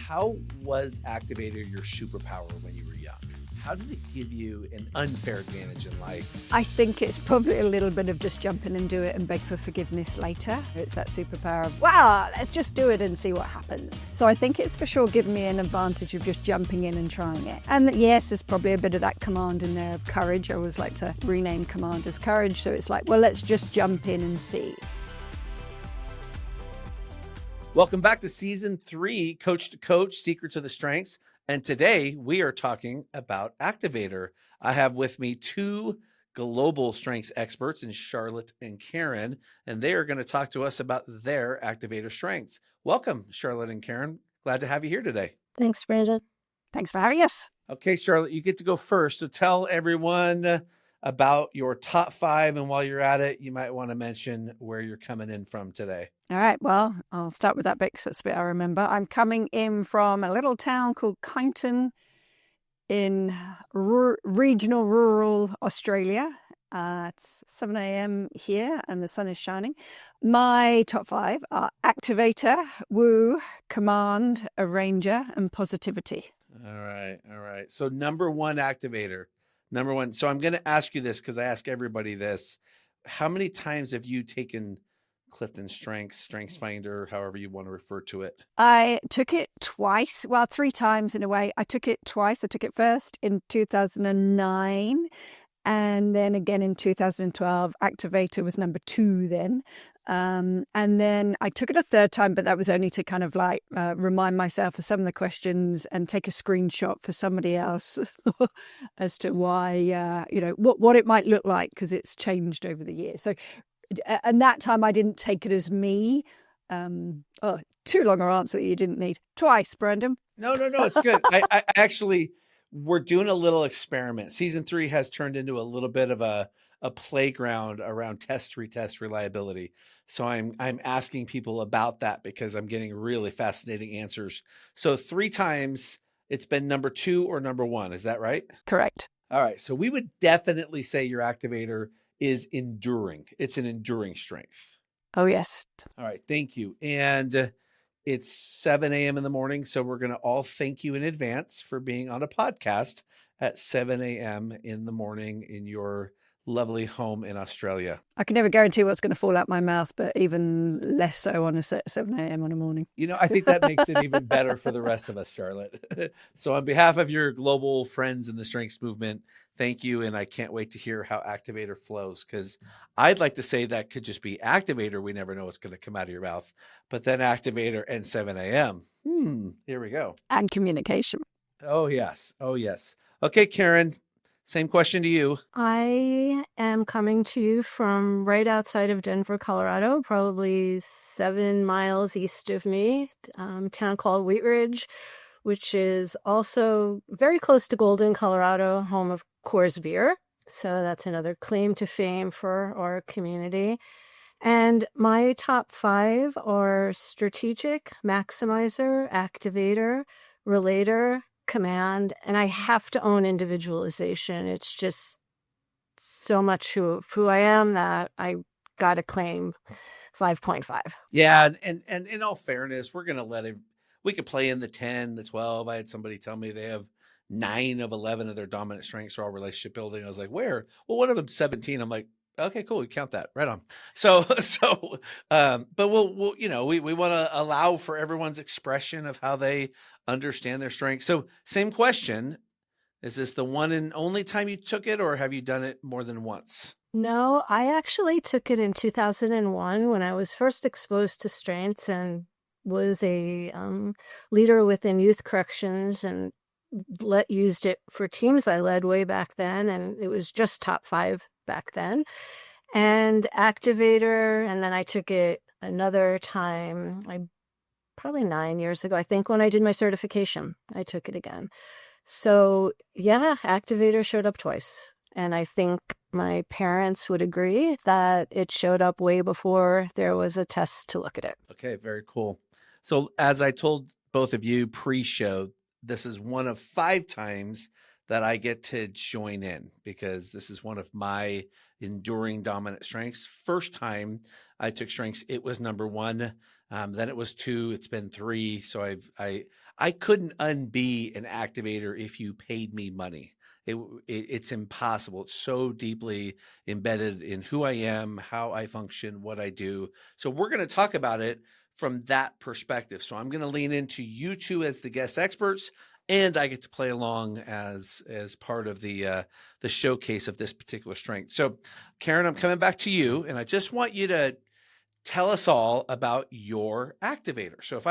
how was Activator your superpower when you were young? How did it give you an unfair advantage in life? I think it's probably a little bit of just jump in and do it and beg for forgiveness later. It's that superpower of, wow, let's just do it and see what happens. So I think it's for sure given me an advantage of just jumping in and trying it. And yes, there's probably a bit of that command in there of courage. I always like to rename command as courage. So it's like, well, let's just jump in and see. Welcome back to season 3, Coach to Coach, Secrets of the Strengths. And today we are talking about Activator. I have with me 2 global strengths experts in Charlotte and Caren, and they are going to talk to us about their Activator strength. Welcome, Charlotte and Caren. Glad to have you here today. Thanks, Brandon. Thanks for having us. Okay, Charlotte, you get to go first. So tell everyone about your top 5. And while you're at it, you might want to mention where you're coming in from today. All right, well, I'll start with that bit because that's the bit I remember. I'm coming in from a little town called Kyneton in regional rural Australia. It's 7 a.m. here and the sun is shining. My top 5 are Activator, Woo, Command, Arranger, and Positivity. All right. So number 1 Activator. Number 1. So I'm going to ask you this because I ask everybody this. How many times have you taken Clifton StrengthsFinder, however you want to refer to it? I took it twice. Well, 3 times in a way. I took it twice. I took it first in 2009 and then again in 2012. Activator was number 2 then. And then I took it a 3rd time, but that was only to kind of like remind myself of some of the questions and take a screenshot for somebody else as to why, what it might look like because it's changed over the years. So, and that time I didn't take it as me. Too long an answer that you didn't need. Twice, Brandon. No, it's good. I actually, we're doing a little experiment. Season 3 has turned into a little bit of a playground around retest reliability. So I'm asking people about that because I'm getting really fascinating answers. So 3 times it's been number 2 or number 1. Is that right? Correct. All right. So we would definitely say your Activator is enduring. It's an enduring strength. Oh, yes. All right. Thank you. And it's 7 a.m. in the morning. So we're going to all thank you in advance for being on a podcast at 7 a.m. in the morning in your lovely home in Australia. I can never guarantee what's going to fall out my mouth, but even less so on a 7 a.m. on a morning. I think that makes it even better for the rest of us, Charlotte. So on behalf of your global friends in the strengths movement, thank you. And I can't wait to hear how Activator flows because I'd like to say that could just be Activator. We never know what's going to come out of your mouth, but then Activator and 7 a.m. Here we go. And communication. Oh, yes. Okay, Caren. Same question to you. I am coming to you from right outside of Denver, Colorado, probably 7 miles east of me, a town called Wheat Ridge, which is also very close to Golden, Colorado, home of Coors Beer. So that's another claim to fame for our community. And my top 5 are strategic, maximizer, activator, relator, command, and I have to own individualization. It's just so much of who I am that I got to claim 5.5. Yeah, and in all fairness, we're gonna we could play in the 10, the 12. I had somebody tell me they have 9 of 11 of their dominant strengths are all relationship building. I was like, where? Well, one of them 17. I'm like, okay, cool. We count that right on. But we'll we want to allow for everyone's expression of how they understand their strengths. So same question. Is this the one and only time you took it, or have you done it more than once? No, I actually took it in 2001 when I was first exposed to strengths and was a leader within youth corrections and used it for teams I led way back then. And it was just top 5 back then. And Activator, and then I took it another time, probably 9 years ago, I think, when I did my certification, I took it again. So yeah, Activator showed up twice. And I think my parents would agree that it showed up way before there was a test to look at it. Okay, very cool. So as I told both of you pre-show, this is one of 5 times that I get to join in because this is one of my enduring dominant strengths. First time I took strengths, it was number 1. Then it was 2. It's been 3. So I couldn't unbe an activator if you paid me money. It's impossible. It's so deeply embedded in who I am, how I function, what I do. So we're going to talk about it from that perspective. So I'm going to lean into you two as the guest experts, and I get to play along as part of the showcase of this particular strength. So, Caren, I'm coming back to you, and I just want you to tell us all about your activator. So if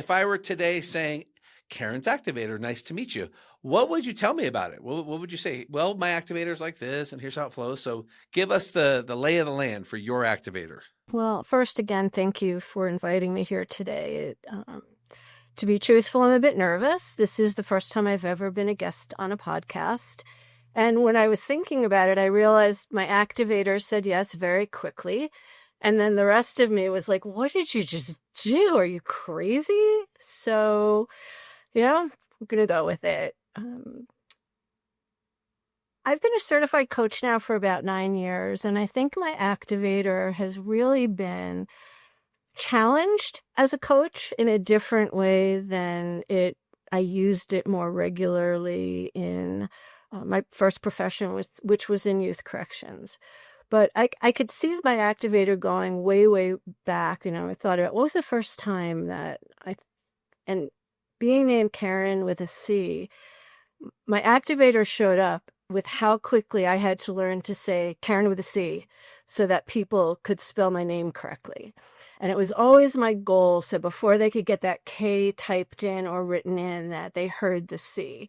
I were today saying, Caren's activator, nice to meet you, what would you tell me about it? What would you say? Well, my activator is like this, and here's how it flows. So give us the lay of the land for your activator. Well, first, again, thank you for inviting me here today. To be truthful, I'm a bit nervous. This is the first time I've ever been a guest on a podcast. And when I was thinking about it, I realized my activator said yes very quickly. And then the rest of me was like, what did you just do? Are you crazy? So, I'm going to go with it. I've been a certified coach now for about 9 years, and I think my activator has really been challenged as a coach in a different way than I used it more regularly in my first profession, which was in youth corrections. But I could see my activator going way, way back. I thought about what was the first time that and being named Caren with a C, my activator showed up with how quickly I had to learn to say Caren with a C so that people could spell my name correctly. And it was always my goal, so before they could get that K typed in or written in, that they heard the C.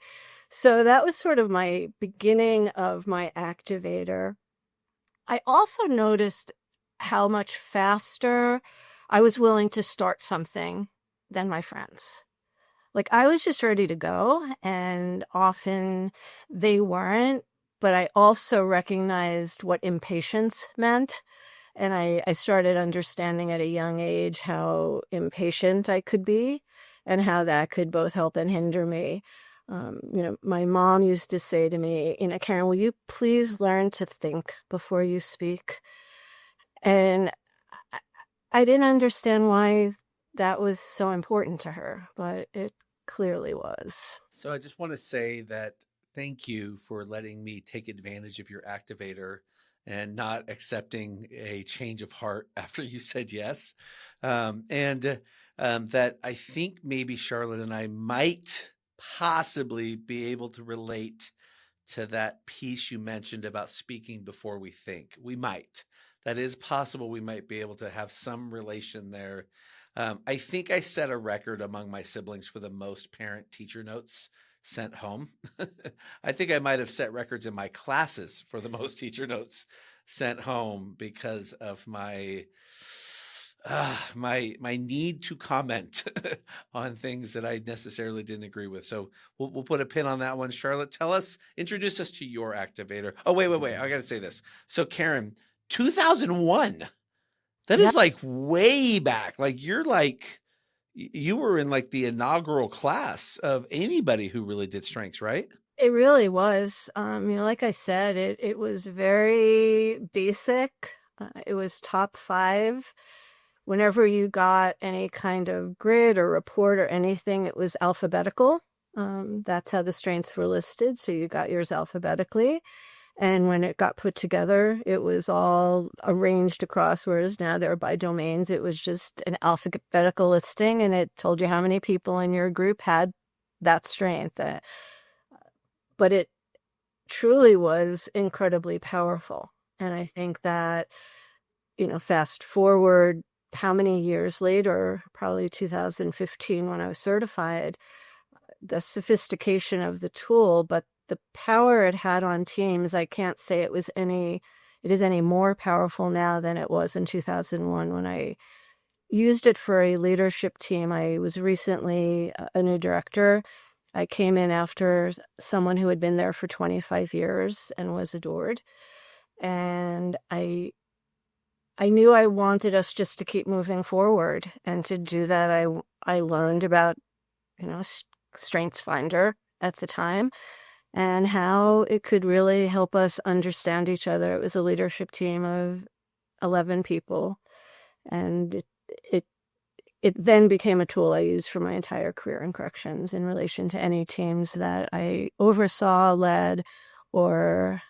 So that was sort of my beginning of my activator. I also noticed how much faster I was willing to start something than my friends. Like, I was just ready to go, and often they weren't, but I also recognized what impatience meant. And I started understanding at a young age how impatient I could be and how that could both help and hinder me. My mom used to say to me, Caren, will you please learn to think before you speak? And I didn't understand why that was so important to her, but it clearly was. So I just want to say that thank you for letting me take advantage of your activator and not accepting a change of heart after you said yes. That I think maybe Charlotte and I might possibly be able to relate to that piece you mentioned about speaking before we think. We might. That is possible. We might be able to have some relation there. I think I set a record among my siblings for the most parent-teacher notes sent home. I think I might have set records in my classes for the most teacher notes sent home because of my need to comment on things that I necessarily didn't agree with. So we'll put a pin on that one. Charlotte, introduce us to your activator. Oh, wait. I got to say this. So Caren, 2001, that is like way back. Like you were in like the inaugural class of anybody who really did strengths, right? It really was. Like I said, it was very basic. It was top 5. Whenever you got any kind of grid or report or anything, it was alphabetical. That's how the strengths were listed. So you got yours alphabetically. And when it got put together, it was all arranged across, whereas now they're by domains. It was just an alphabetical listing, and it told you how many people in your group had that strength. But it truly was incredibly powerful. And I think that, fast forward how many years later, probably 2015 when I was certified, the sophistication of the tool, but the power it had on teams, I can't say it is any more powerful now than it was in 2001 when I used it for a leadership team. I was recently a new director. I came in after someone who had been there for 25 years and was adored. And I knew I wanted us just to keep moving forward. And to do that, I learned about, Strengths Finder at the time and how it could really help us understand each other. It was a leadership team of 11 people. And it it then became a tool I used for my entire career in corrections in relation to any teams that I oversaw, led, or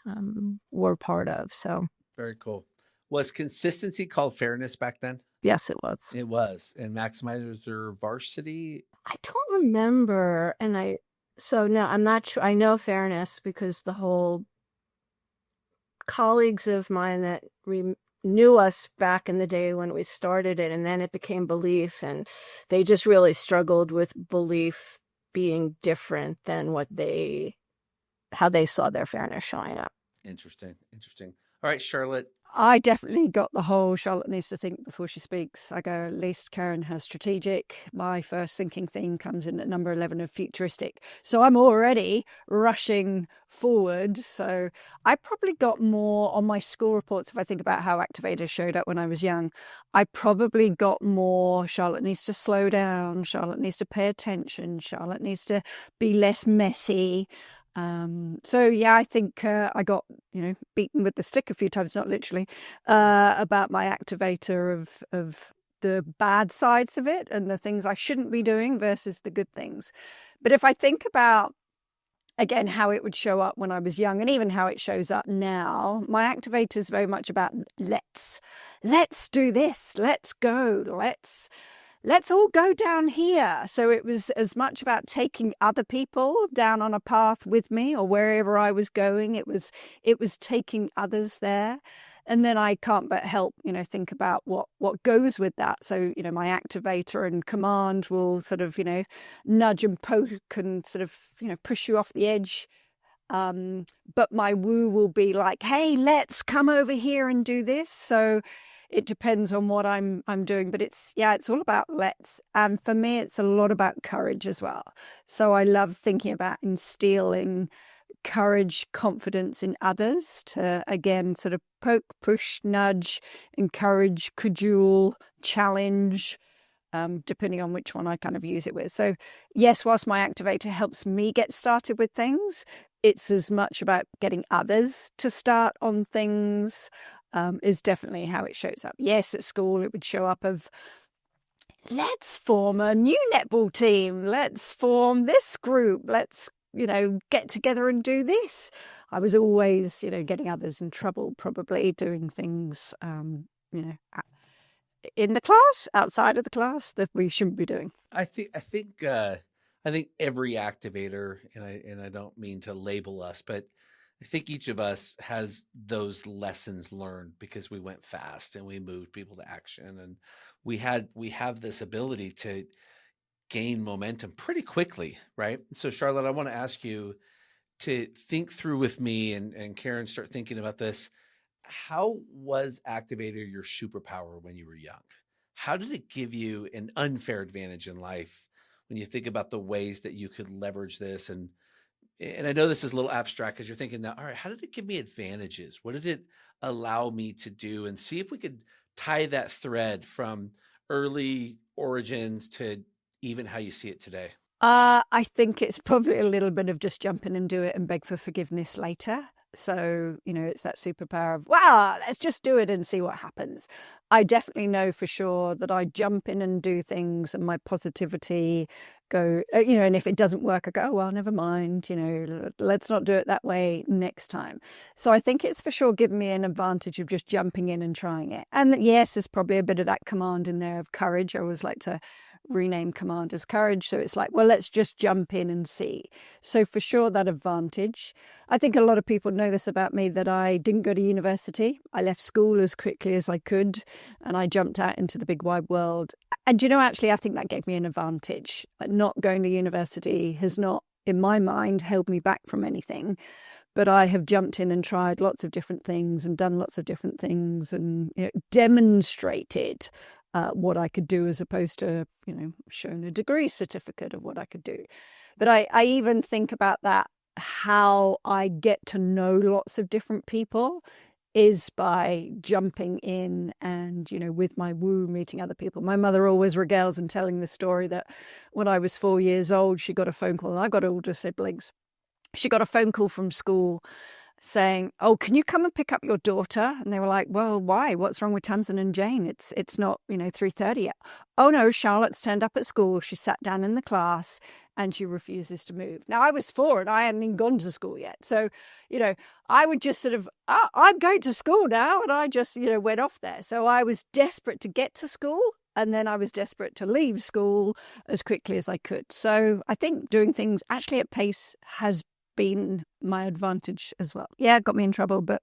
were part of. So Very cool. Was consistency called fairness back then? yes, it was. It was. And Maximizer Varsity? I don't remember. So no, I'm not sure. I know fairness because the whole colleagues of mine that knew us back in the day when we started it, and then it became belief, and they just really struggled with belief being different than how they saw their fairness showing up. Interesting. All right, Charlotte. I definitely got the whole Charlotte needs to think before she speaks. I go, at least Caren has strategic. My first thinking theme comes in at number 11 of futuristic. So I'm already rushing forward. So I probably got more on my school reports. If I think about how Activators showed up when I was young, I probably got more Charlotte needs to slow down. Charlotte needs to pay attention. Charlotte needs to be less messy. So yeah, I think I got beaten with the stick a few times, not literally, about my activator of the bad sides of it and the things I shouldn't be doing versus the good things. But if I think about again how it would show up when I was young and even how it shows up now, my activator is very much about let's do this, let's go, let's all go down here. So it was as much about taking other people down on a path with me or wherever I was going. It was taking others there. And then I can't but help, think about what goes with that. So, my activator and command will sort of, nudge and poke and sort of, push you off the edge. But my woo will be like, hey, let's come over here and do this. So it depends on what I'm doing, but it's all about let's. And for me, it's a lot about courage as well. So I love thinking about instilling courage, confidence in others to, again, sort of poke, push, nudge, encourage, cajole, challenge, depending on which one I kind of use it with. So yes, whilst my activator helps me get started with things, it's as much about getting others to start on things. Is definitely how it shows up. Yes, at school it would show up of let's form a new netball team, let's form this group, let's get together and do this. I was always getting others in trouble, probably doing things in the class, outside of the class, that we shouldn't be doing. I think every activator, and I don't mean to label us, but I think each of us has those lessons learned because we went fast and we moved people to action, and we have this ability to gain momentum pretty quickly, right? So Charlotte, I want to ask you to think through with me and Caren, start thinking about this. How was Activator your superpower when you were young? How did it give you an unfair advantage in life when you think about the ways that you could leverage this? And I know this is a little abstract because you're thinking now, all right, how did it give me advantages? What did it allow me to do? And see if we could tie that thread from early origins to even how you see it today. I think it's probably a little bit of just jump in and do it and beg for forgiveness later. So, it's that superpower of, wow, let's just do it and see what happens. I definitely know for sure that I jump in and do things and my positivity go, and if it doesn't work, I go, oh, well, never mind, let's not do it that way next time. So I think it's for sure given me an advantage of just jumping in and trying it. And yes, there's probably a bit of that command in there of courage. I always like to rename command as courage. So it's like, well, let's just jump in and see. So for sure that advantage. I think a lot of people know this about me, that I didn't go to university. I left school as quickly as I could and I jumped out into the big wide world. And actually I think that gave me an advantage. Like, not going to university has not, in my mind, held me back from anything. But I have jumped in and tried lots of different things and done lots of different things and demonstrated what I could do, as opposed to, shown a degree certificate of what I could do. But I even think about that, how I get to know lots of different people is by jumping in and, with my woo, meeting other people. My mother always regales in telling the story that when I was 4 years old, she got a phone call. I got older siblings. She got a phone call from school saying, "Oh, can you come and pick up your daughter?" And they were like, "Well, why? What's wrong with Tamsin and Jane? It's not 3:30 yet." "Oh no, Charlotte's turned up at school. She sat down in the class and she refuses to move." Now I was 4 and I hadn't even gone to school yet, so I would just sort of, I'm going to school now, and I just went off there. So I was desperate to get to school. And then I was desperate to leave school as quickly as I could. So I think doing things actually at pace has been my advantage as well. Yeah, it got me in trouble, but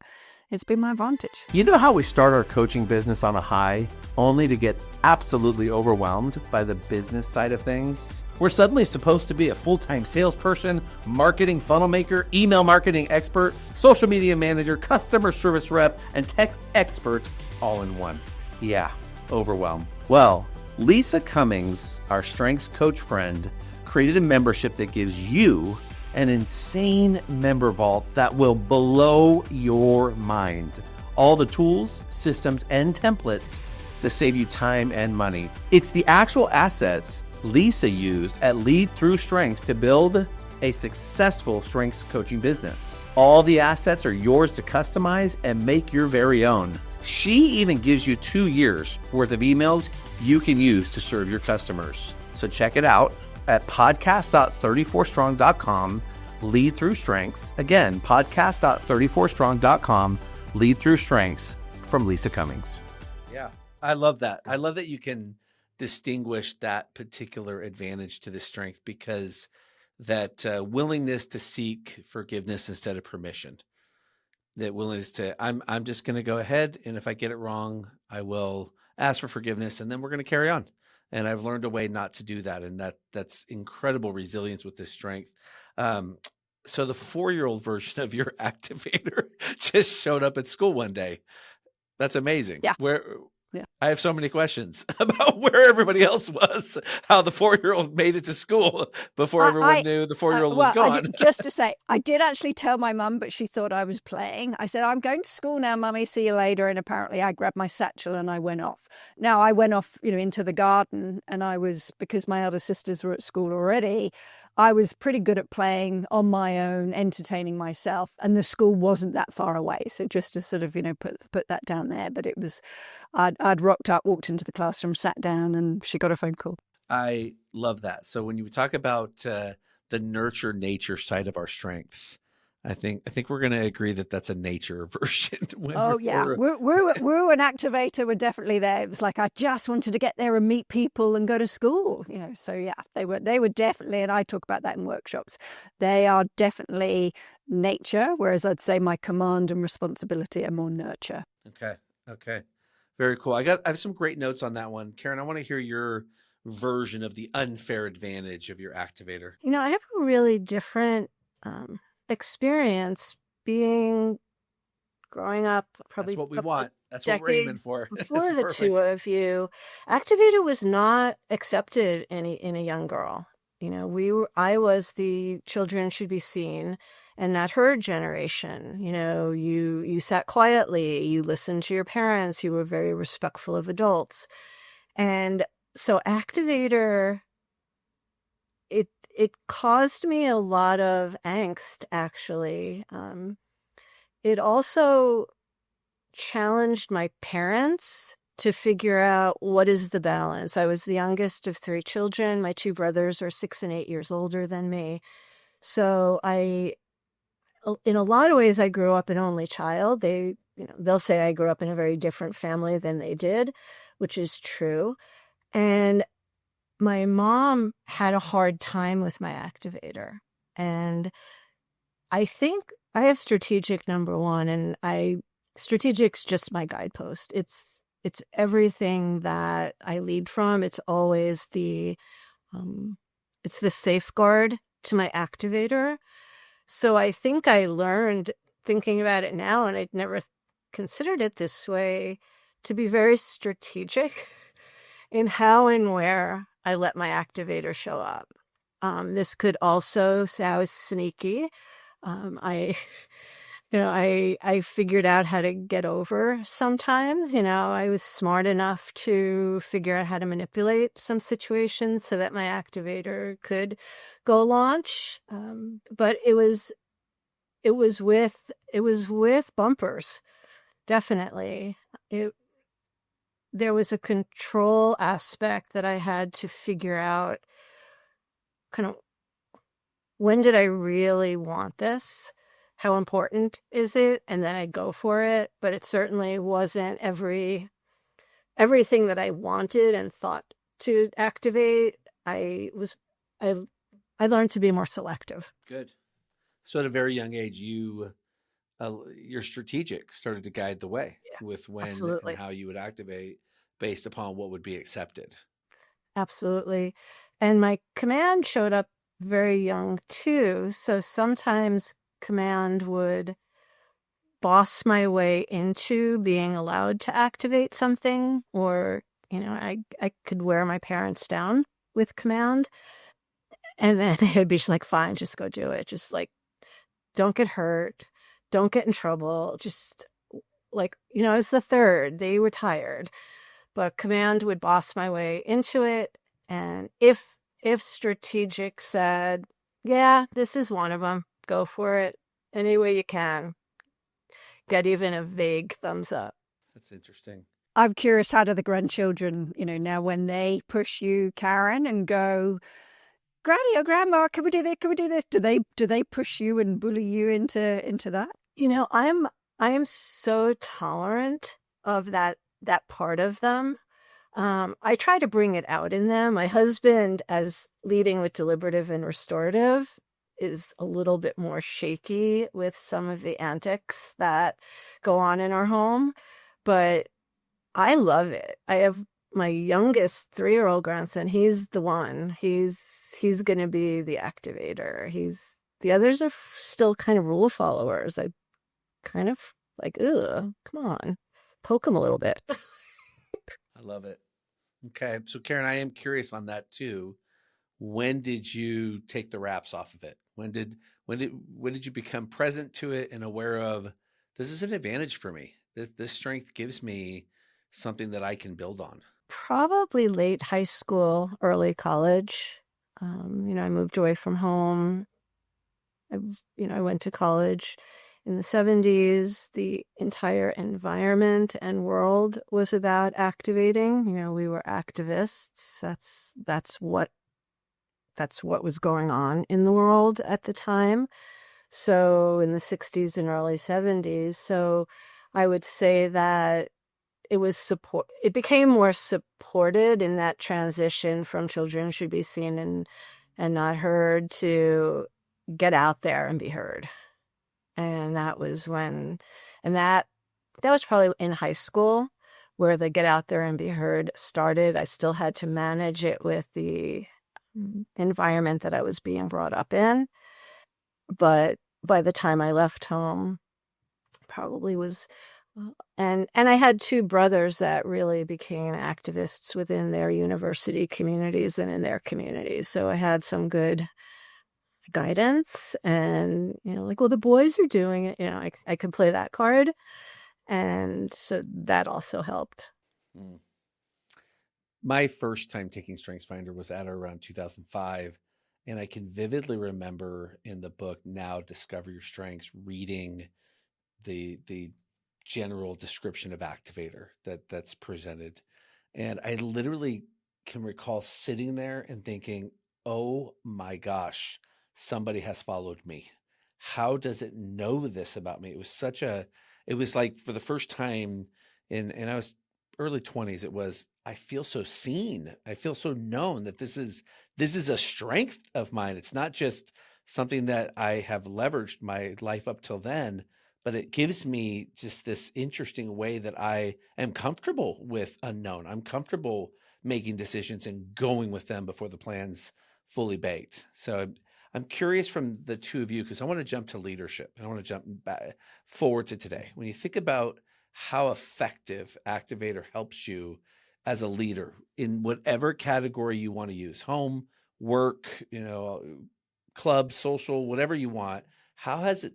it's been my advantage. You know how we start our coaching business on a high, only to get absolutely overwhelmed by the business side of things? We're suddenly supposed to be a full-time salesperson, marketing funnel maker, email marketing expert, social media manager, customer service rep, and tech expert all in one. Yeah, overwhelmed. Well, Lisa Cummings, our strengths coach friend, created a membership that gives you an insane member vault that will blow your mind. All the tools, systems, and templates to save you time and money. It's the actual assets Lisa used at Lead Through Strengths to build a successful strengths coaching business. All the assets are yours to customize and make your very own. She even gives you 2 years worth of emails you can use to serve your customers. So check it out at podcast.34strong.com, Lead Through Strengths. Again, podcast.34strong.com, Lead Through Strengths from Lisa Cummings. Yeah, I love that. I love that you can distinguish that particular advantage to the strength, because that willingness to seek forgiveness instead of permission. That willingness to, I'm just going to go ahead, and if I get it wrong, I will ask for forgiveness, and then we're going to carry on. And I've learned a way not to do that, and that's incredible resilience with this strength. So the 4-year-old version of your activator just showed up at school one day. That's amazing. Yeah. Yeah. I have so many questions about where everybody else was, how the 4-year-old made it to school before everyone knew the 4-year-old was gone. Just to say, I did actually tell my mum, but she thought I was playing. I said, "I'm going to school now, Mummy, see you later." And apparently I grabbed my satchel and I went off. Now I went off, into the garden, and because my elder sisters were at school already, I was pretty good at playing on my own, entertaining myself, and the school wasn't that far away. So just to sort of, put that down there. But it was, I'd rocked up, walked into the classroom, sat down, and she got a phone call. I love that. So when you talk about the nurture nature side of our strengths, I think we're going to agree that that's a nature version. We're an activator. We're definitely there. It was like I just wanted to get there and meet people and go to school. So yeah, they were definitely, and I talk about that in workshops. They are definitely nature, whereas I'd say my command and responsibility are more nurture. Okay. Very cool. I have some great notes on that one. Caren, I want to hear your version of the unfair advantage of your activator. I have a really different experience growing up. Probably that's what we want. That's what we're aiming for. Before the two of you, activator was not accepted in a young girl. I was the children should be seen and not heard generation. You sat quietly, you listened to your parents, you were very respectful of adults. And so activator, it caused me a lot of angst, actually. It also challenged my parents to figure out what is the balance. I was the youngest of 3 children. My 2 brothers are 6 and 8 years older than me. So in a lot of ways, I grew up an only child. They'll say I grew up in a very different family than they did, which is true. And my mom had a hard time with my activator. And I think I have strategic number 1, and strategic's just my guidepost. It's everything that I lead from. It's always it's the safeguard to my activator. So I think I learned, thinking about it now, and I'd never considered it this way, to be very strategic in how and where I let my activator show up. This could also say I was sneaky. I figured out how to get over sometimes. I was smart enough to figure out how to manipulate some situations so that my activator could go launch. But it was it was with bumpers, definitely. There was a control aspect that I had to figure out, kind of, when did I really want this? How important is it? And then I'd go for it. But it certainly wasn't everything that I wanted and thought to activate. I learned to be more selective. Good. So at a very young age, your strategic started to guide the way with when Absolutely. and how you would activate based upon what would be accepted. Absolutely. And my command showed up very young too. So sometimes command would boss my way into being allowed to activate something, or, I could wear my parents down with command. And then it'd be just like, fine, just go do it. Just like, don't get hurt. Don't get in trouble. Just like, I was the third. They were tired. But command would boss my way into it. And if strategic said, yeah, this is one of them, go for it any way you can, get even a vague thumbs up. That's interesting. I'm curious, how do the grandchildren, now when they push you, Caren, and go, Granny or Grandma, can we do this? Can we do this? Do they push you and bully you into that? I am so tolerant of that part of them. I try to bring it out in them. My husband, as leading with deliberative and restorative, is a little bit more shaky with some of the antics that go on in our home, but I love it. I have my youngest 3-year-old grandson. He's the one. He's going to be the activator. The others are still kind of rule followers. I kind of like, ugh, come on, poke him a little bit. I love it. Okay. So Caren, I am curious on that too. When did you take the wraps off of it? When did you become present to it and aware of, this is an advantage for me? This strength gives me something that I can build on. Probably late high school, early college. I moved away from home. I went to college in the 70s. The entire environment and world was about activating. We were activists. That's what was going on in the world at the time. So in the 60s and early 70s. So I would say that it became more supported in that transition from children should be seen and not heard to get out there and be heard. And that was that was probably in high school where the get out there and be heard started. I still had to manage it with the environment that I was being brought up in. But by the time I left home, probably was, and I had 2 brothers that really became activists within their university communities and in their communities. So I had some good guidance and, like, well, the boys are doing it. I could play that card. And so that also helped. My first time taking StrengthsFinder was at around 2005. And I can vividly remember in the book, Now Discover Your Strengths, reading the general description of activator that's presented. And I literally can recall sitting there and thinking, oh my gosh, somebody has followed me. How does it know this about me? It was like for the first time and I was early 20s, it was, I feel so seen. I feel so known that this is a strength of mine. It's not just something that I have leveraged my life up till then, but it gives me just this interesting way that I am comfortable with unknown. I'm comfortable making decisions and going with them before the plan's fully baked. So I'm curious from the two of you, because I want to jump to leadership and I want to jump back forward to today. When you think about how effective Activator helps you as a leader in whatever category you want to use, home, work, club, social, whatever you want, how is it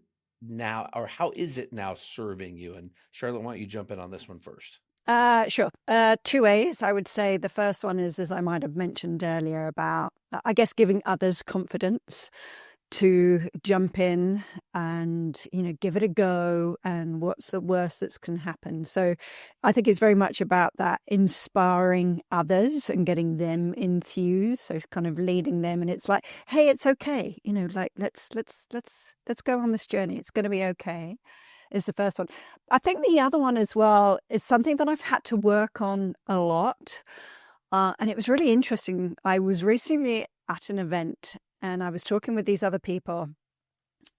now serving you? And Charlotte, why don't you jump in on this one first? Sure. 2 ways. I would say the first one is, as I might have mentioned earlier, about, I guess, giving others confidence to jump in and, give it a go, and what's the worst that can happen. So I think it's very much about that inspiring others and getting them enthused. So kind of leading them, and it's like, hey, it's okay. Like let's go on this journey. It's going to be okay. Is the first one. I think the other one as well is something that I've had to work on a lot. And it was really interesting. I was recently at an event and I was talking with these other people,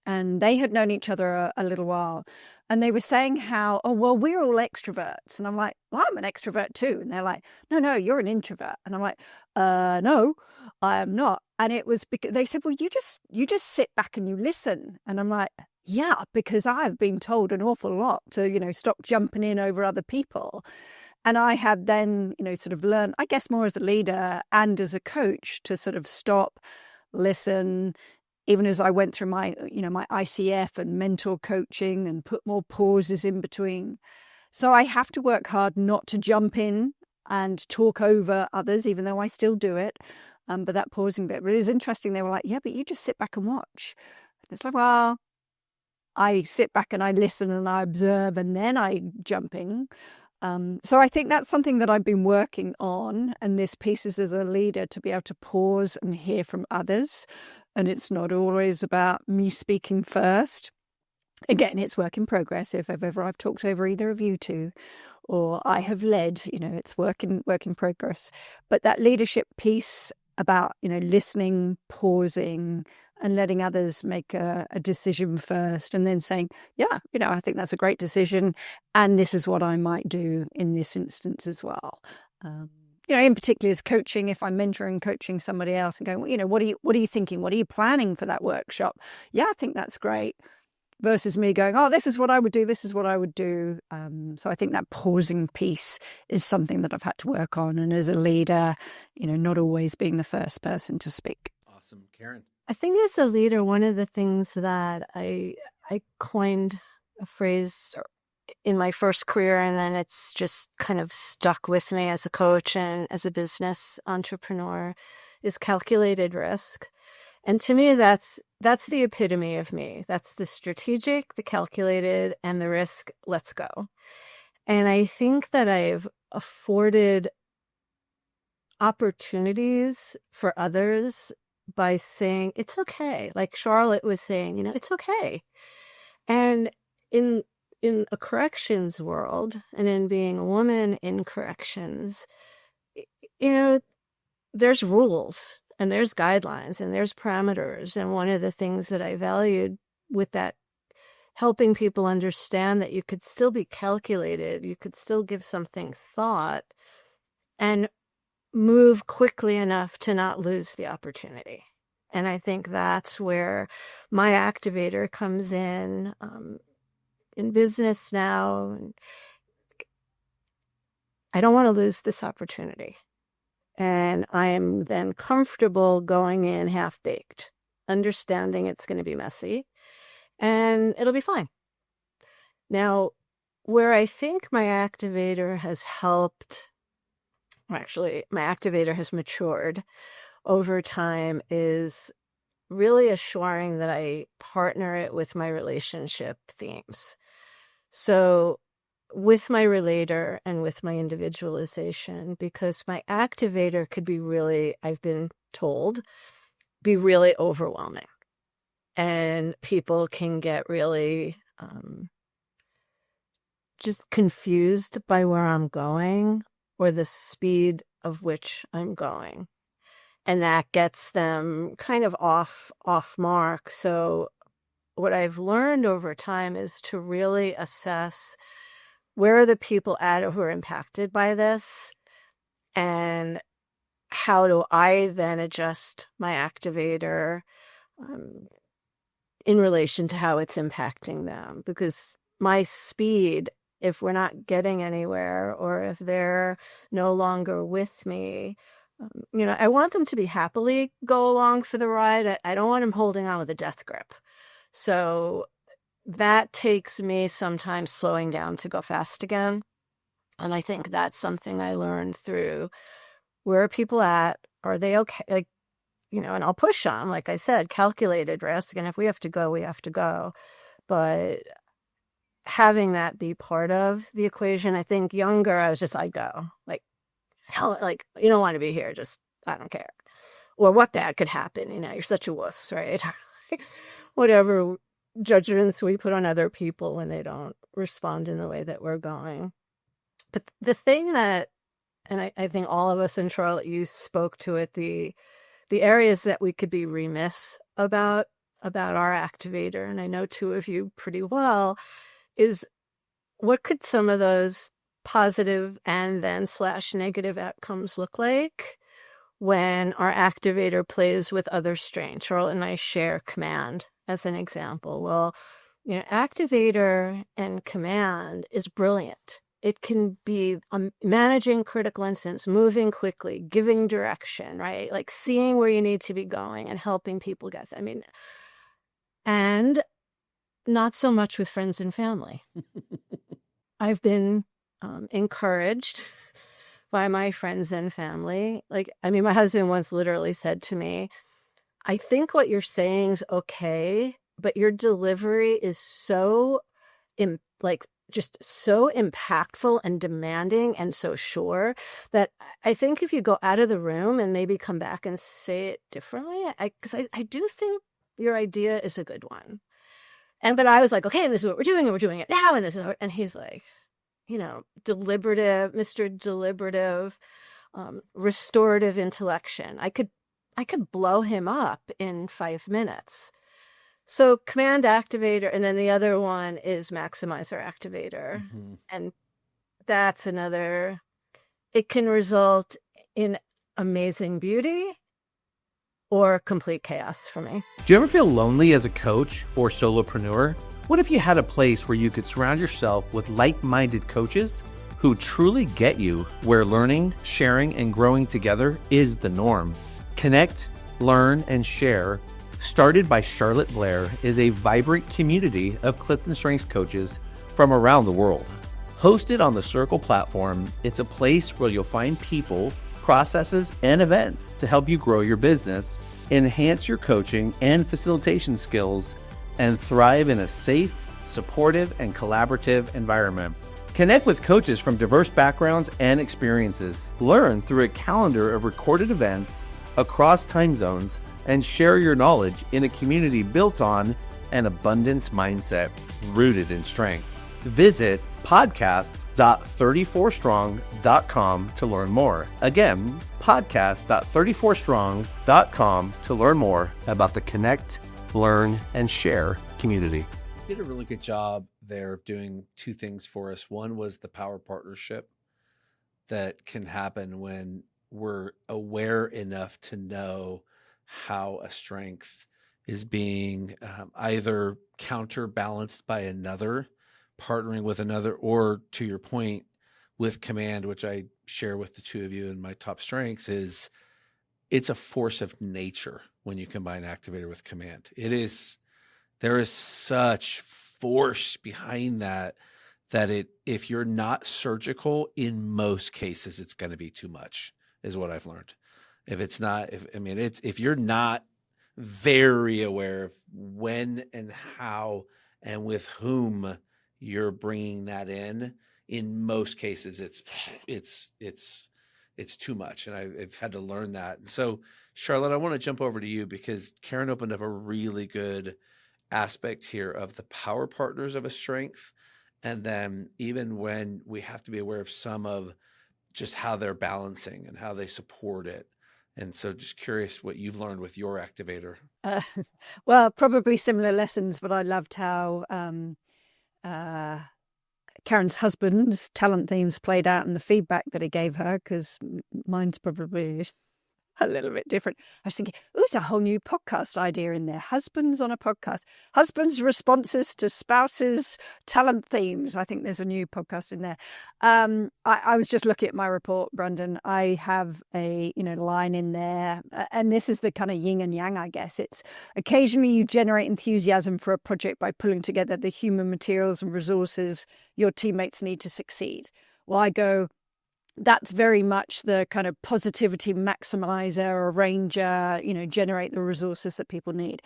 and they had known each other a little while. And they were saying how, oh, well, we're all extroverts. And I'm like, well, I'm an extrovert too. And they're like, no, you're an introvert. And I'm like, no, I am not. And it was because they said, well, you just sit back and you listen. And I'm like, yeah, because I've been told an awful lot to, stop jumping in over other people. And I had then, sort of learned, I guess, more as a leader and as a coach to sort of stop, listen, even as I went through my, my ICF and mentor coaching and put more pauses in between. So I have to work hard not to jump in and talk over others, even though I still do it. But that pausing bit, but it was interesting. They were like, yeah, but you just sit back and watch. It's like, well, I sit back and I listen and I observe and then I jump in. So I think that's something that I've been working on, and this piece is as a leader to be able to pause and hear from others. And it's not always about me speaking first. Again, it's work in progress. If ever I've talked over either of you two, or I have led, it's work in progress. But that leadership piece about, listening, pausing, and letting others make a decision first, and then saying, yeah, I think that's a great decision, and this is what I might do in this instance as well. In particular as coaching, if I'm mentoring, coaching somebody else and going, well, what are you thinking? What are you planning for that workshop? Yeah, I think that's great. Versus me going, oh, this is what I would do. This is what I would do. So I think that pausing piece is something that I've had to work on. And as a leader, not always being the first person to speak. Awesome. Caren. I think as a leader, one of the things that I coined a phrase in my first career, and then it's just kind of stuck with me as a coach and as a business entrepreneur, is calculated risk. And to me, that's the epitome of me. That's the strategic, the calculated, and the risk. Let's go. And I think that I've afforded opportunities for others by saying, it's okay. Like Charlotte was saying, it's okay. And in a corrections world, and in being a woman in corrections, there's rules and there's guidelines and there's parameters. And one of the things that I valued with that, helping people understand that you could still be calculated, you could still give something thought and move quickly enough to not lose the opportunity. And I think that's where my activator comes in business now. I don't want to lose this opportunity. And I am then comfortable going in half-baked, understanding it's going to be messy, and it'll be fine. Now, where I think my activator has helped, or actually my activator has matured over time, is really assuring that I partner it with my relationship themes. So with my relator and with my individualization, because my activator could be really, I've been told, be really overwhelming. And people can get really just confused by where I'm going or the speed of which I'm going. And that gets them kind of off mark. So what I've learned over time is to really assess where are the people at who are impacted by this, and how do I then adjust my activator in relation to how it's impacting them? Because my speed, if we're not getting anywhere, or if they're no longer with me, I want them to be happily go along for the ride. I don't want them holding on with a death grip. So that takes me sometimes slowing down to go fast again. And I think that's something I learned through where are people at? Are they okay? Like, and I'll push them, like I said, calculated risk. And if we have to go, we have to go. But having that be part of the equation, I think younger, I'd go. Like, hell, like, you don't want to be here. Just, I don't care. Or what bad could happen. You're such a wuss, right? Whatever judgments we put on other people when they don't respond in the way that we're going. But the thing that, and I think all of us in Charlotte, you spoke to it, the areas that we could be remiss about our activator, and I know two of you pretty well, is what could some of those positive and then / negative outcomes look like when our activator plays with other strengths? Charlotte and I share command as an example. Well, activator and command is brilliant. It can be managing critical incidents, moving quickly, giving direction, right? Like seeing where you need to be going and helping people get there. And not so much with friends and family. I've been encouraged by my friends and family. My husband once literally said to me, I think what you're saying is okay, but your delivery is so just so impactful and demanding and so sure that I think if you go out of the room and maybe come back and say it differently, because I do think your idea is a good one. But I was like, okay, this is what we're doing, and we're doing it now, and he's like, deliberative, Mr. Deliberative, restorative intellection. I could blow him up in 5 minutes. So command activator, and then the other one is maximizer activator. Mm-hmm. And that's another, it can result in amazing beauty or complete chaos for me. Do you ever feel lonely as a coach or solopreneur? What if you had a place where you could surround yourself with like-minded coaches who truly get you, where learning, sharing, and growing together is the norm? Connect, Learn, and Share, started by Charlotte Blair, is a vibrant community of Clifton Strengths coaches from around the world. Hosted on the Circle platform, it's a place where you'll find people, processes, and events to help you grow your business, enhance your coaching and facilitation skills, and thrive in a safe, supportive, and collaborative environment. Connect with coaches from diverse backgrounds and experiences. Learn through a calendar of recorded events across time zones, and share your knowledge in a community built on an abundance mindset rooted in strengths. Visit podcast.34strong.com to learn more. Again, podcast.34strong.com to learn more about the Connect, Learn, and Share community. You did a really good job there of doing two things for us. One was the power partnership that can happen when we're aware enough to know how a strength is being either counterbalanced by another, partnering with another, or to your point with command, which I share with the two of you in my top strengths, is it's a force of nature when you combine activator with command. There is such force behind that if you're not surgical, in most cases, it's going to be too much, is what I've learned. If you're not very aware of when and how and with whom you're bringing that in most cases, it's too much. And I've had to learn that. And so, Charlotte, I want to jump over to you because Caren opened up a really good aspect here of the power partners of a strength. And then even when we have to be aware of some of just how they're balancing and how they support it. And so just curious what you've learned with your activator. Well, probably similar lessons, but I loved how Karen's husband's talent themes played out and the feedback that he gave her, because mine's probably a little bit different. I was thinking, it's a whole new podcast idea in there. Husbands on a podcast. Husbands' responses to spouses' talent themes. I think there's a new podcast in there. I was just looking at my report, Brandon. I have a line in there, and this is the kind of yin and yang, I guess. It's occasionally you generate enthusiasm for a project by pulling together the human materials and resources your teammates need to succeed. Well, I go, that's very much the kind of positivity maximizer, arranger, generate the resources that people need.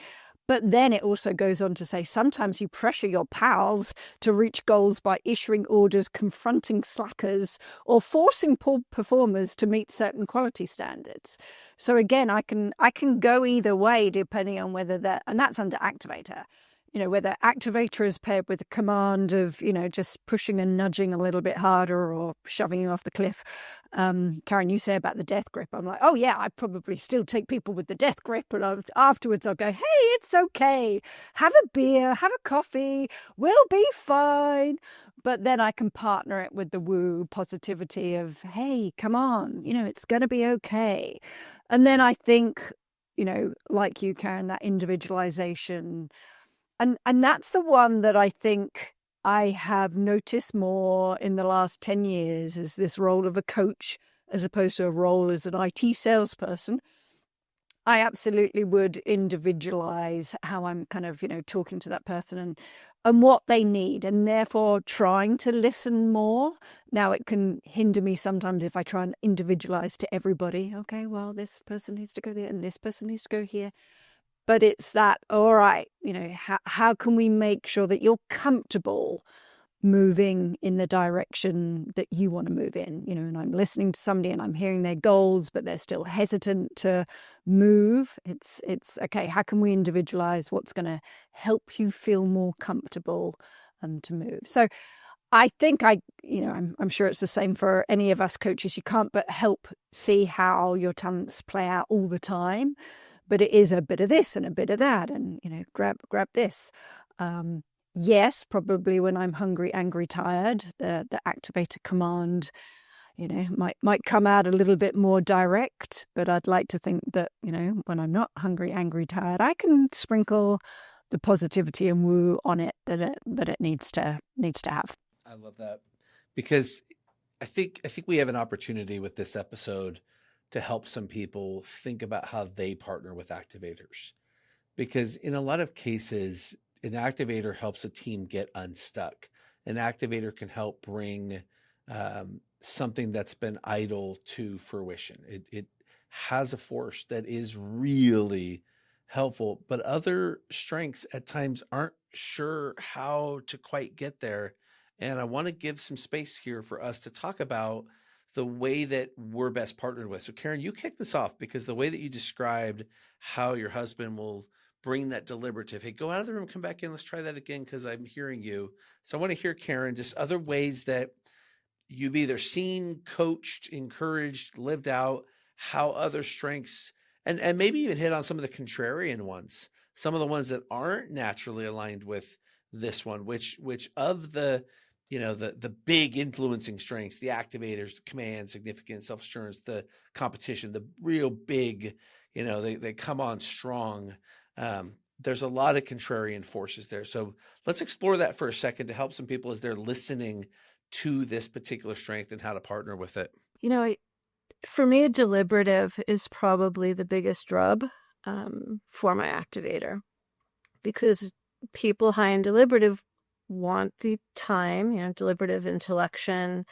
But then it also goes on to say sometimes you pressure your pals to reach goals by issuing orders, confronting slackers, or forcing poor performers to meet certain quality standards. So again, I can go either way depending on whether and that's under Activator. Whether Activator is paired with a command of, just pushing and nudging a little bit harder or shoving you off the cliff. Caren, you say about the death grip. I'm like, oh yeah, I probably still take people with the death grip. And afterwards I'll go, hey, it's okay. Have a beer, have a coffee. We'll be fine. But then I can partner it with the woo positivity of, hey, come on, it's going to be okay. And then I think, like you, Caren, that individualization. And that's the one that I think I have noticed more in the last 10 years is this role of a coach as opposed to a role as an IT salesperson. I absolutely would individualize how I'm kind of, talking to that person and what they need, and therefore trying to listen more. Now, it can hinder me sometimes if I try and individualize to everybody. Okay, well, this person needs to go there and this person needs to go here. But it's that, all right, how can we make sure that you're comfortable moving in the direction that you want to move in? And I'm listening to somebody and I'm hearing their goals, but they're still hesitant to move. It's okay, how can we individualize what's going to help you feel more comfortable to move? So I think I'm sure it's the same for any of us coaches. You can't but help see how your talents play out all the time. But it is a bit of this and a bit of that, and grab this. Yes, probably when I'm hungry, angry, tired, the Activator command, might come out a little bit more direct. But I'd like to think that when I'm not hungry, angry, tired, I can sprinkle the positivity and woo on it that it needs to have. I love that, because I think we have an opportunity with this episode to help some people think about how they partner with activators. Because in a lot of cases, an activator helps a team get unstuck. An activator can help bring something that's been idle to fruition. It has a force that is really helpful, but other strengths at times aren't sure how to quite get there. And I want to give some space here for us to talk about the way that we're best partnered with. So Caren, you kick this off, because the way that you described how your husband will bring that deliberative, hey, go out of the room, come back in, let's try that again, because I'm hearing you. So I want to hear, Caren, just other ways that you've either seen, coached, encouraged, lived out, how other strengths, and maybe even hit on some of the contrarian ones, some of the ones that aren't naturally aligned with this one, which of the the big influencing strengths, the activators, the command, significance, self-assurance, the competition, the real big, they come on strong. There's a lot of contrarian forces there. So let's explore that for a second to help some people as they're listening to this particular strength and how to partner with it. For me, deliberative is probably the biggest rub for my activator, because people high in deliberative want the time, deliberative intellection,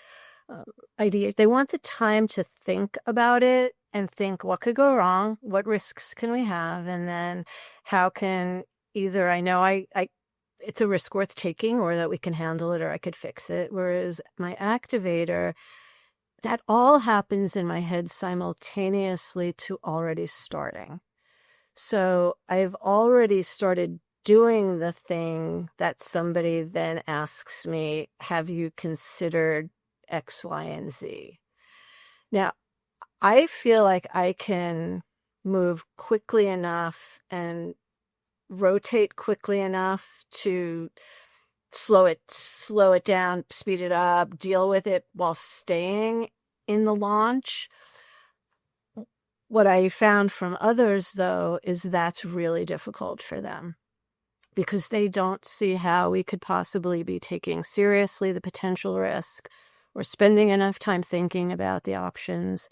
idea. They want the time to think about it and think, what could go wrong? What risks can we have? And then how can either I it's a risk worth taking, or that we can handle it, or I could fix it. Whereas my activator, that all happens in my head simultaneously to already starting. So I've already started doing the thing that somebody then asks me, have you considered X, Y, and Z? Now, I feel like I can move quickly enough and rotate quickly enough to slow it down, speed it up, deal with it while staying in the launch. What I found from others, though, is that's really difficult for them, because they don't see how we could possibly be taking seriously the potential risk or spending enough time thinking about the options.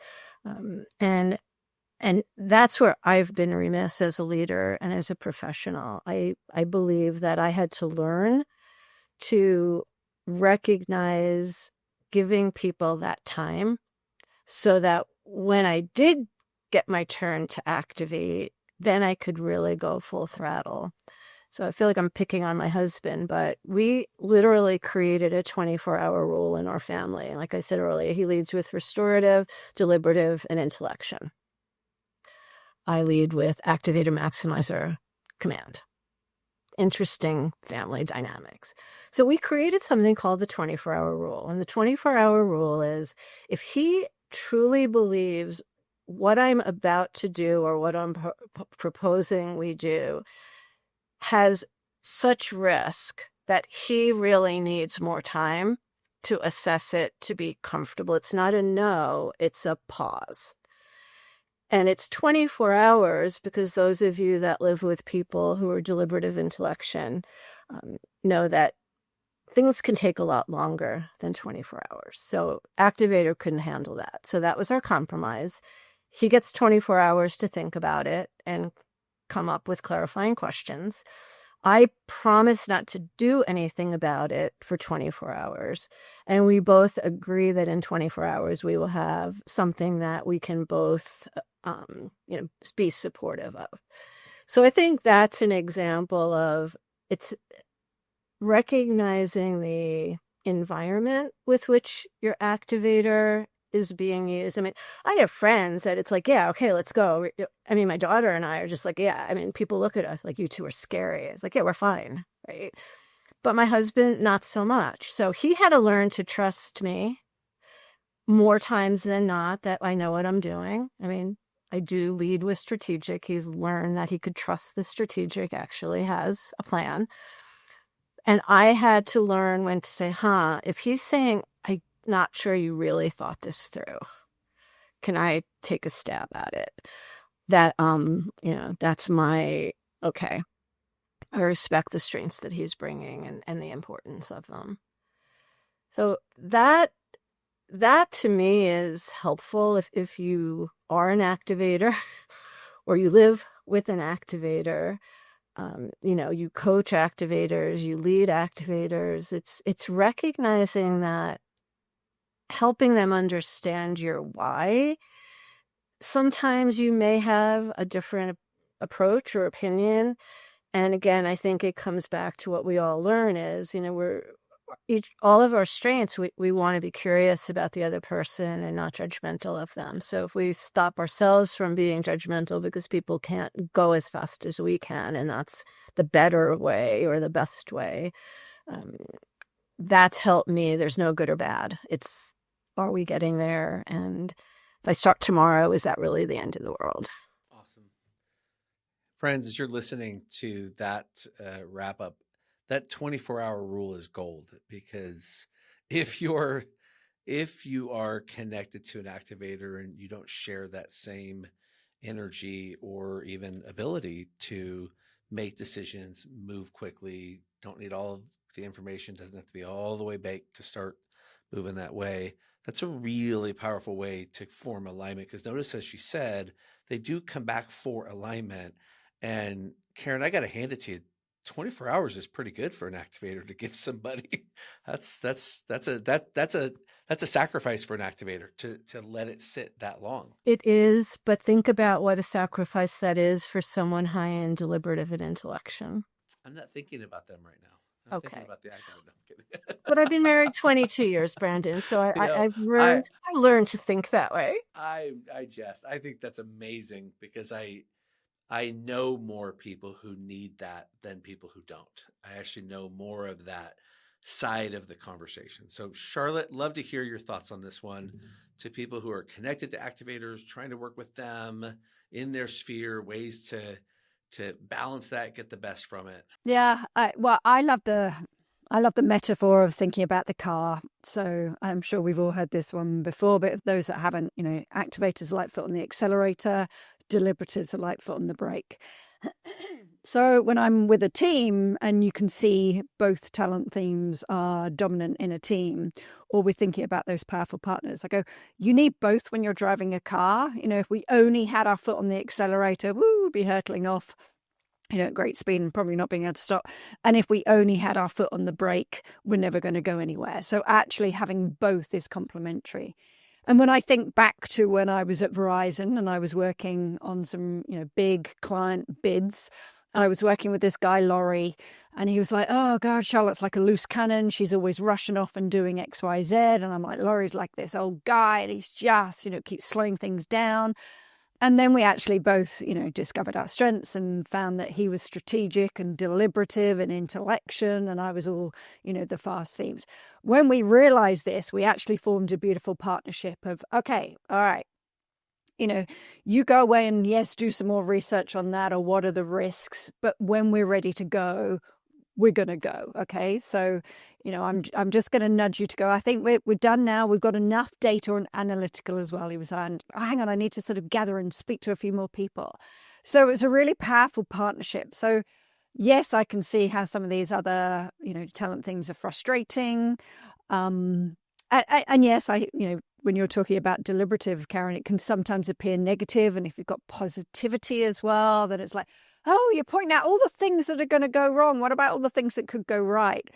And that's where I've been remiss as a leader and as a professional. I believe that I had to learn to recognize giving people that time so that when I did get my turn to activate, then I could really go full throttle. So I feel like I'm picking on my husband, but we literally created a 24-hour rule in our family. Like I said earlier, he leads with restorative, deliberative, and intellection. I lead with activator, maximizer, command. Interesting family dynamics. So we created something called the 24-hour rule. And the 24-hour rule is if he truly believes what I'm about to do or what I'm proposing we do has such risk that he really needs more time to assess it, to be comfortable. It's not a no, it's a pause. And it's 24 hours because those of you that live with people who are deliberative intellection know that things can take a lot longer than 24 hours. So Activator couldn't handle that. So that was our compromise. He gets 24 hours to think about it and come up with clarifying questions. I promise not to do anything about it for 24 hours. And we both agree that in 24 hours, we will have something that we can both be supportive of. So I think that's an example of it's recognizing the environment with which your activator is being used. I mean, I have friends that it's like, yeah, okay, let's go. I mean, my daughter and I are just like, yeah, I mean, people look at us like you two are scary. It's like, yeah, we're fine, right? But my husband, not so much. So he had to learn to trust me more times than not that I know what I'm doing. I mean, I do lead with strategic. He's learned that he could trust the strategic actually has a plan. And I had to learn when to say, if he's saying, I'm not sure you really thought this through, can I take a stab at it? That, that's my, okay. I respect the strengths that he's bringing and the importance of them. So that to me is helpful if you are an activator or you live with an activator. You coach activators, you lead activators. It's recognizing that, helping them understand your why. Sometimes you may have a different approach or opinion. And again, I think it comes back to what we all learn is, all of our strengths, we want to be curious about the other person and not judgmental of them. So if we stop ourselves from being judgmental because people can't go as fast as we can, and that's the better way or the best way, that's helped me. There's no good or bad. It's, are we getting there? And if I start tomorrow, is that really the end of the world? Awesome. Friends, as you're listening to that wrap up, that 24-hour rule is gold, because if you are connected to an activator and you don't share that same energy or even ability to make decisions, move quickly, don't need all of the information, doesn't have to be all the way baked to start moving that way, that's a really powerful way to form alignment. Because notice, as she said, they do come back for alignment. And Caren, I got to hand it to you. 24 hours is pretty good for an activator to give somebody. That's a sacrifice for an activator to let it sit that long. It is, but think about what a sacrifice that is for someone high in deliberative and intellection. I'm not thinking about them right now. I'm thinking about the activator. No, I'm kidding. But I've been married 22 years, Brandon, so I've learned to think that way. I think that's amazing, because I know more people who need that than people who don't. I actually know more of that side of the conversation. So Charlotte, love to hear your thoughts on this one, to people who are connected to activators, trying to work with them in their sphere, ways to balance that, get the best from it. Yeah, I love the metaphor of thinking about the car. So I'm sure we've all heard this one before, but those that haven't, activators are like foot on the accelerator, deliberatives are like foot on the brake. So when I'm with a team and you can see both talent themes are dominant in a team, or we're thinking about those powerful partners, I go, you need both when you're driving a car. If we only had our foot on the accelerator, we'd be hurtling off, at great speed and probably not being able to stop. And if we only had our foot on the brake, we're never going to go anywhere. So actually having both is complementary. And when I think back to when I was at Verizon and I was working on some, big client bids, I was working with this guy, Laurie, and he was like, oh, God, Charlotte's like a loose cannon. She's always rushing off and doing X, Y, Z. And I'm like, Laurie's like this old guy, and he's just, keeps slowing things down. And then we actually both, discovered our strengths and found that he was strategic and deliberative and intellection, and I was all, the fast themes. When we realized this, we actually formed a beautiful partnership of, okay, all right, you go away and yes, do some more research on that, or what are the risks, but when we're ready to go, we're going to go. Okay. So, I'm just going to nudge you to go. I think we're done now. We've got enough data and analytical as well. He was on, hang on, I need to sort of gather and speak to a few more people. So it's a really powerful partnership. So yes, I can see how some of these other, talent themes are frustrating. And yes, when you're talking about deliberative, Caren, it can sometimes appear negative. And if you've got positivity as well, then it's like, oh, you're pointing out all the things that are going to go wrong. What about all the things that could go right?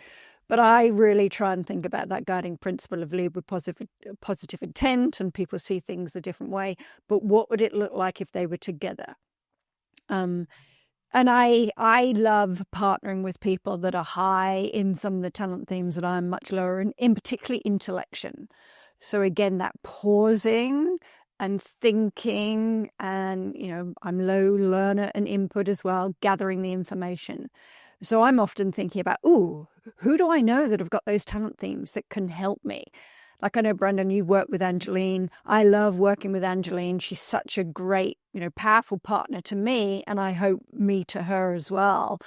But I really try and think about that guiding principle of lead with positive intent, and people see things a different way. But what would it look like if they were together? And I love partnering with people that are high in some of the talent themes that I'm much lower in particularly intellection. So again, that pausing and thinking, and, I'm low learner and input as well, gathering the information. So I'm often thinking about, who do I know that have got those talent themes that can help me? Like I know, Brandon, you work with Angeline. I love working with Angeline. She's such a great, powerful partner to me, and I hope me to her as well,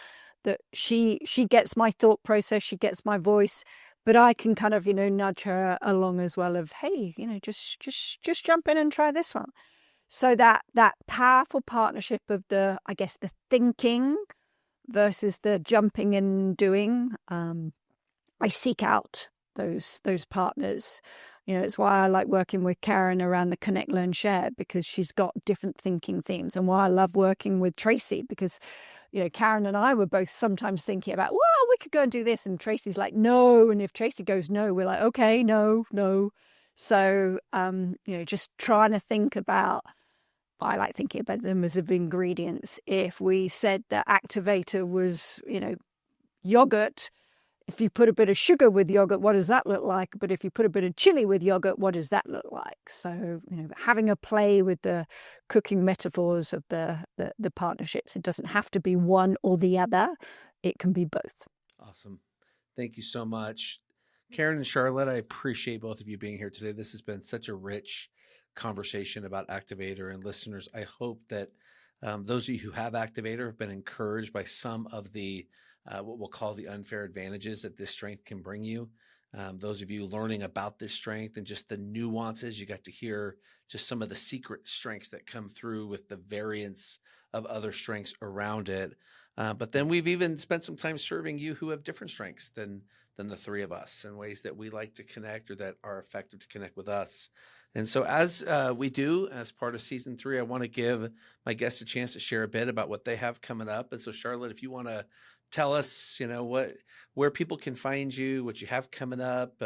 that she gets my thought process, she gets my voice, but I can kind of, nudge her along as well of, hey, just jump in and try this one. So that powerful partnership of the thinking versus the jumping and doing. I seek out those partners. It's why I like working with Caren around the Connect, Learn, Share, because she's got different thinking themes, and why I love working with Tracy, because Caren and I were both sometimes thinking about, well, we could go and do this, and Tracy's like, no. And if Tracy goes no, we're like, okay, no. So just trying to think about, I like thinking about them as of ingredients. If we said that Activator was yogurt, if you put a bit of sugar with yogurt, what does that look like? But if you put a bit of chili with yogurt, what does that look like? So, having a play with the cooking metaphors of the partnerships. It doesn't have to be one or the other. It can be both. Awesome. Thank you so much. Caren and Charlotte, I appreciate both of you being here today. This has been such a rich conversation about Activator, and listeners, I hope that those of you who have Activator have been encouraged by some of the what we'll call the unfair advantages that this strength can bring you. Those of you learning about this strength and just the nuances, you got to hear just some of the secret strengths that come through with the variance of other strengths around it. But then we've even spent some time serving you who have different strengths than the three of us, in ways that we like to connect or that are effective to connect with us. And so as we do as part of season 3, I want to give my guests a chance to share a bit about what they have coming up. And so Charlotte, if you want to tell us, where people can find you, what you have coming up,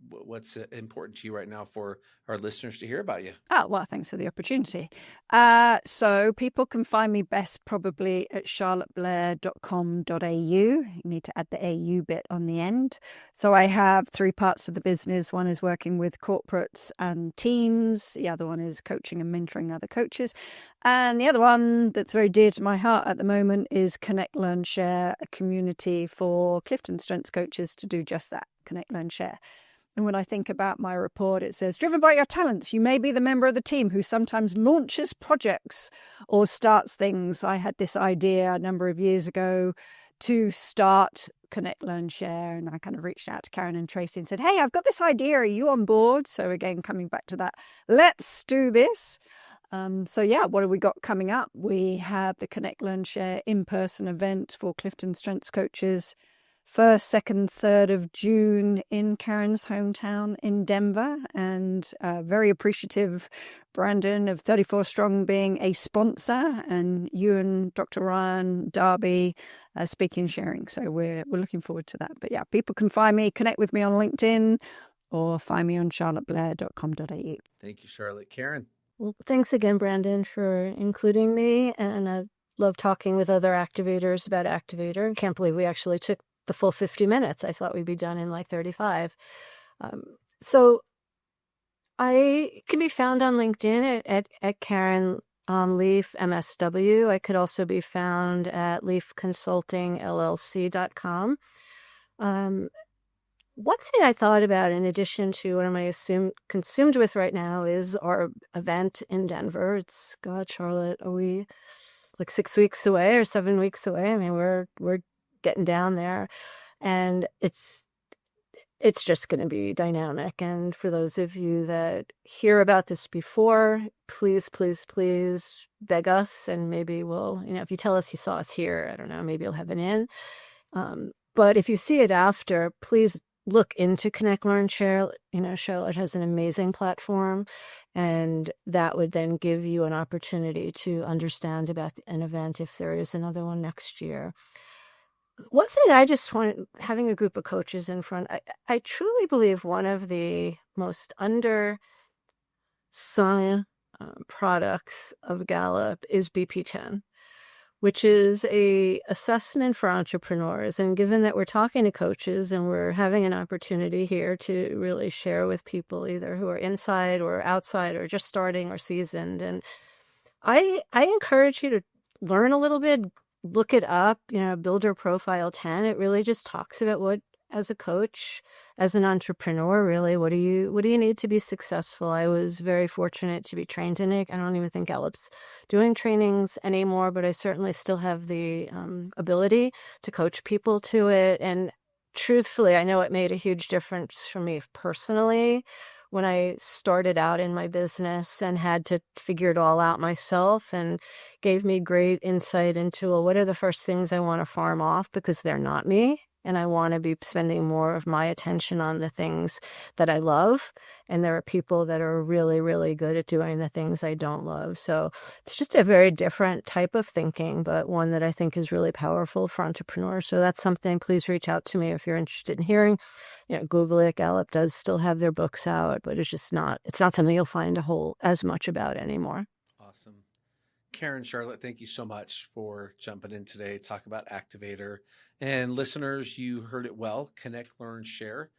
what's important to you right now for our listeners to hear about you. Oh, well, thanks for the opportunity. So people can find me best probably at charlotteblair.com.au. You need to add the AU bit on the end. So I have 3 parts of the business. One is working with corporates and teams. The other one is coaching and mentoring other coaches. And the other one that's very dear to my heart at the moment is Connect, Learn, Share, a community for Clifton Strengths coaches to do just that, Connect, Learn, Share. And when I think about my report, it says, driven by your talents, you may be the member of the team who sometimes launches projects or starts things. I had this idea a number of years ago to start Connect, Learn, Share. And I kind of reached out to Caren and Tracy and said, hey, I've got this idea. Are you on board? So again, coming back to that, let's do this. So yeah, what have we got coming up? We have the Connect, Learn, Share in-person event for Clifton Strengths coaches, 1st, 2nd, 3rd of June in Caren's hometown in Denver. And very appreciative, Brandon, of 34 Strong being a sponsor, and you and Dr. Ryan Darby speaking and sharing. So we're looking forward to that. But yeah, people can find me, connect with me on LinkedIn. or find me on charlotteblair.com.au. Thank you, Charlotte. Caren. Well, thanks again, Brandon, for including me. And I love talking with other activators about Activator. Can't believe we actually took the full 50 minutes. I thought we'd be done in like 35. So I can be found on LinkedIn at Caren Leaf, MSW. I could also be found at leafconsultingllc.com. One thing I thought about in addition to what I'm consumed with right now is our event in Denver. It's, God, Charlotte, are we like 6 weeks away or 7 weeks away? I mean, we're getting down there, and it's just going to be dynamic. And for those of you that hear about this before, please, please, please beg us, and maybe we'll, if you tell us you saw us here, I don't know, maybe you'll have an in. But if you see it after, please look into Connect, Learn, Share. Charlotte has an amazing platform, and that would then give you an opportunity to understand about an event if there is another one next year. One thing I just want, having a group of coaches in front, I truly believe one of the most undersung products of Gallup is BP10, which is a assessment for entrepreneurs. And given that we're talking to coaches and we're having an opportunity here to really share with people either who are inside or outside or just starting or seasoned, and I encourage you to learn a little bit, look it up, Builder Profile 10. It really just talks about what, as a coach, as an entrepreneur, really, what do you need to be successful? I was very fortunate to be trained in it. I don't even think Gallup's doing trainings anymore, but I certainly still have the ability to coach people to it. And truthfully, I know it made a huge difference for me personally when I started out in my business and had to figure it all out myself, and gave me great insight into, well, what are the first things I want to farm off because they're not me. And I want to be spending more of my attention on the things that I love. And there are people that are really, really good at doing the things I don't love. So it's just a very different type of thinking, but one that I think is really powerful for entrepreneurs. So that's something, please reach out to me if you're interested in hearing. Google it. Gallup does still have their books out, but it's not something you'll find as much about anymore. Awesome. Caren, Charlotte, thank you so much for jumping in today, talk about Activator. And listeners, you heard it well, Connect, Learn, Share.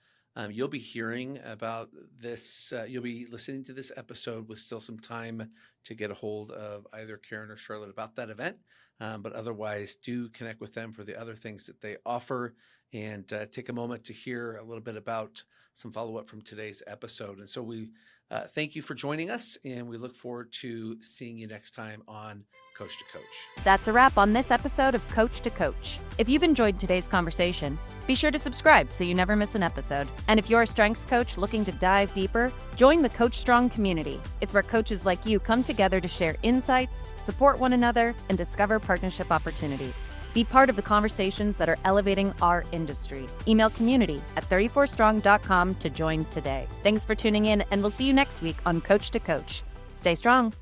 You'll be hearing about this. You'll be listening to this episode with still some time to get a hold of either Caren or Charlotte about that event. But otherwise, do connect with them for the other things that they offer, and take a moment to hear a little bit about some follow-up from today's episode. And so we thank you for joining us, and we look forward to seeing you next time on Coach to Coach. That's a wrap on this episode of Coach to Coach. If you've enjoyed today's conversation, be sure to subscribe so you never miss an episode. And if you're a strengths coach looking to dive deeper, join the Coach Strong community. It's where coaches like you come together to share insights, support one another, and discover partnership opportunities. Be part of the conversations that are elevating our industry. Email community@34strong.com to join today. Thanks for tuning in, and we'll see you next week on Coach to Coach. Stay strong.